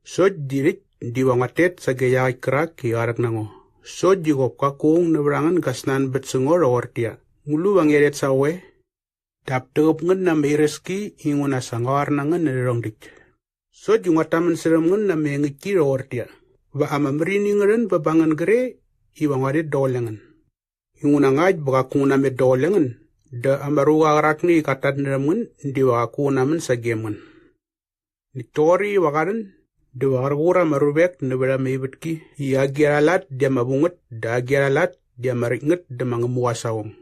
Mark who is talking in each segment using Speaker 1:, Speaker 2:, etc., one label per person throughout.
Speaker 1: So dirit diwangatet sa gaya krak kiarak nango. So jigop ka kung nabarangan kasnan betsengo rawartia. Ngulu wangeret sawe. Tap tegap ngen na may reski inguna sangar nangan nirong dik. So jungataman seram ngen na may ngiki rawartia. Ba amamrini ngeren babangan gere iwangaret dolengan. Inguna ngaj baka kung na may dolengan. Da amaruga rakni katat niramun di waka naman sa geman. Nitori wakaran. De wargura marubek nebera meibetki ya geralat dia mabunget da geralat dia maringet de mangemua sawong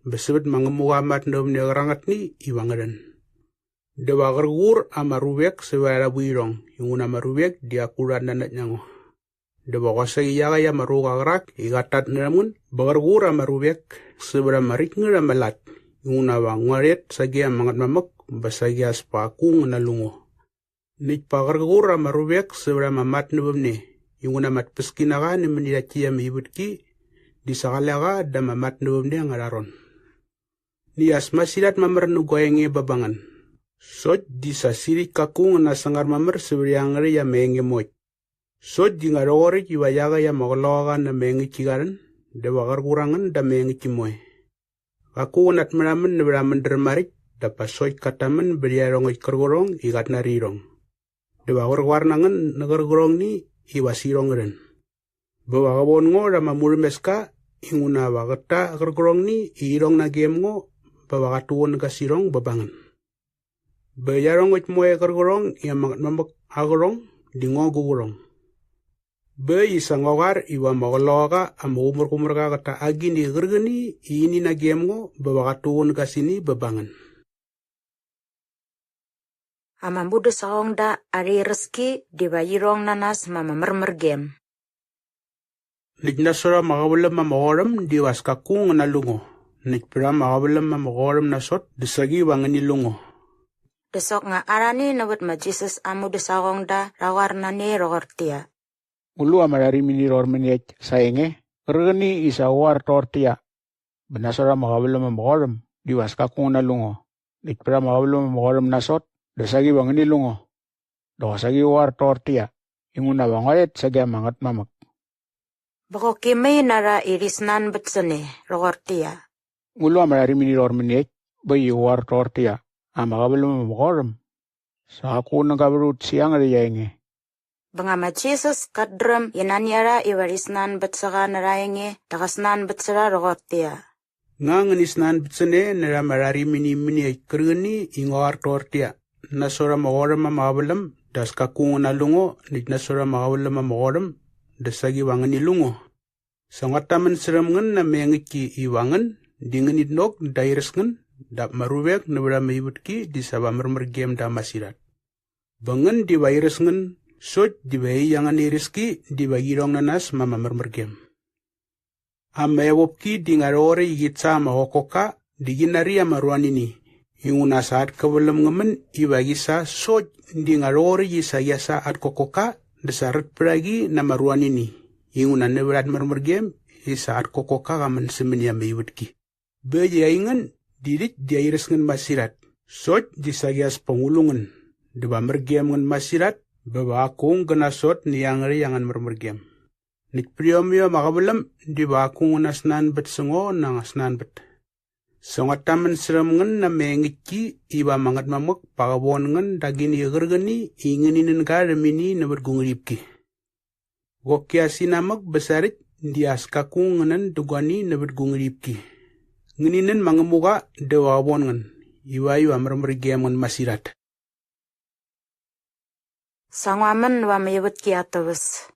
Speaker 1: besebet mangemua mat ndom ne rangat ni iwangadan de wargur amarubek sewara buirong yunguna marubek dia kuran nanat nyango de bawasa iyaga ya maruga rak igatat namun wargur amarubek sebera maringet malat yunguna wangaret sagia mangat mamak basagia spaku nalungo Nit pagargura marubek sebera mamat nubamne. Yung mat peskinaga ni menirachi am ibutki di sakalaga da mamat nubamne ang araron. Ni asma silat mamar nugoyenge babangan. Sot di sasiri kakung na sangar mamar seberiangre ya menge moit. Sot di ngarori iwayaga ya magloga na menge chigaran da wagargurangan da menge chimoy. Kakung nat meraman neberaman dermarik da pasoy kataman beriarong ikargorong igat narirong. Dewa warnangan negar gorong ni iwasirong ren. Bawa kabon ngo rama murmeska inguna wagata agar gorong ni irong na game ngo bawa katuon kasirong babangan. Bayarong it moe agar gorong yang mangat mamak agarong di ngo gugurong. Bay isang ogar iwa magaloga am umur kumurga kata agi ni gergeni ini na game ngo bawa katuon kasini babangan.
Speaker 2: Amambudu saong da ari reski di bayirong nanas mama mermergem.
Speaker 1: Nijnasura magawalam mamagoram di waskakung nalungo. Nijpira magawalam mamagoram nasot disagi wangan nilungo.
Speaker 2: Desok nga arani nawat ma Jesus amu de saong da rawar nani rogortia.
Speaker 3: Ulu amarari mini rormeniek saenge. Kergeni isa war tortia. Benasura magawalam mamagoram di waskakung nalungo. Nijpira magawalam mamagoram nasot. Dasagi wangan nilungo. Dasagi war tortia. Inguna wangaret sagi mangat mamak.
Speaker 2: Bako kimay nara irisnan betsene rogortia.
Speaker 3: Ngulu amarari mini rormeniek bayi war tortia. Amagabalum magoram. Sa ako nagabarut siyang riyenge.
Speaker 2: Bangama Jesus kadram yananyara iwarisnan betsaga narayenge takasnan betsara rogortia.
Speaker 1: Nga nganisnan betsene nara marari mini kergeni ingwar tortia. Nasura magoram mamawalam das kakung nalungo nit nasura mawalam mamagoram dasagi wangan nilungo. Sangataman seram ngan na mengiki iwangan dingan itnok dairas ngan dap marubek nabra maibutki di sabah mermergem da masirat. Bangan di virus ngan sot di bayi yangan iriski di bagirong nanas mama mermergem. Amayawopki di ngarore igitsa mahokoka di ginari amaruan ini. Yung nasaat kawalam ngaman iwagisa sot di ngarore yisa at kokoka dasarat peragi na maruan ini. Yung nanabrat mermergem isa at kokoka kaman semenya maibutki. Bayaingan didit di airas ngan masirat. Sot di sagyas pangulungan. Diba mergem ngan masirat bawa akong ganasot niyangri yangan mermergem. Nitpriyomyo makabalam diba akong nasnan bat sengo nang asnan bat. Sangataman seram ngan na mengiki iba mangat mamak pakabon ngan dagin igergani inginin ka ramini na bergungripki. Gokya sinamak besarit dias kakung nganan dugani na bergungripki. Ngininan mangamuka dawabon ngan iwayu amramrigem ngan masirat.
Speaker 2: Sangwaman wa mayabot ki atawes.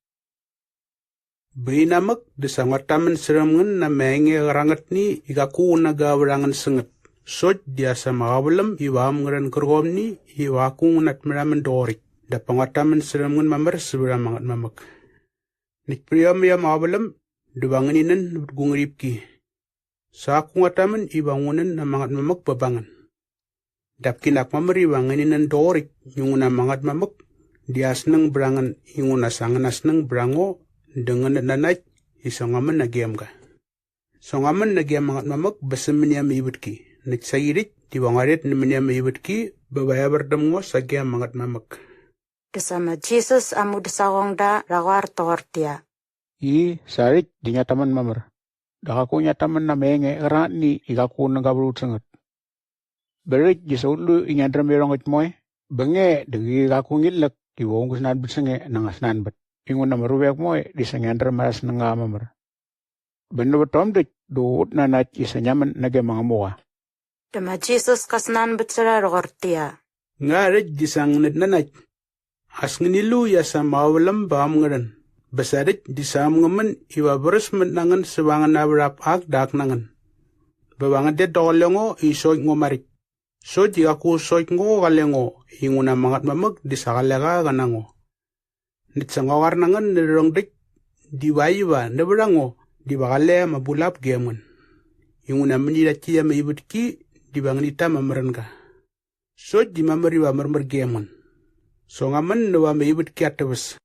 Speaker 1: Bainamak desangataman seram ngan na menge rangat ni ikaku nagawarangan sengat. Sot dia sama awalam iwam ngaran kergom ni iwaku ngat meraman dorik. Da pangataman seram ngan mamar seberam mangat mamak. Nikpriyam ya mawalam debangininan bergungripki. Sa aku ngataman ibangunan na mangat mamak babangan. Dapkinak mamar iwangininan dorik yung na mangat mamak. Dias nang berangan yung nasanganas nang berango. Dengan nanay isang aman nagyam ka. So ngaman nagyam mangat mamak basa manyam ibutki. Nagsayirit, diwangarit na manyam ibutki, babaya berdam ngo sa gyam mangat mamak.
Speaker 2: Desama Jesus amu desawong da rawar tortia.
Speaker 3: I sarik di nyataman mamar. Dakaku nyataman na menge erat ni ikaku nanggabrut sangat. Berit di saudlu inyadram berongit moy. Benge degi ikaku ngilek di wongkus nad bersenge nangasnan bet. Ingun na marubek moy di sengandram maras nangga mamar. Benda betom dik doot na nat isa nyaman nage mga mua.
Speaker 2: Dema Jesus kasnan betsara rortia.
Speaker 1: Ngarit di sang nanay. As nginilu ya sa mawalam baam ngaran. Basarit di sam ngaman iwa beres menangan sewangan nabrap dak nangan. Bawangan de dolongo isoy ngomarik. So jika ku soy ngo kalengo inguna mangat mamag di sakalaga kanango. Nitsangawar nangan nirong dik di waiwa nabarango di bakale mabulap gemun. Inguna menjadi cia maibut ki di banganita mamaran ka. So di mamariwa marmar gemun. So ngaman nawa maibut ki atabas.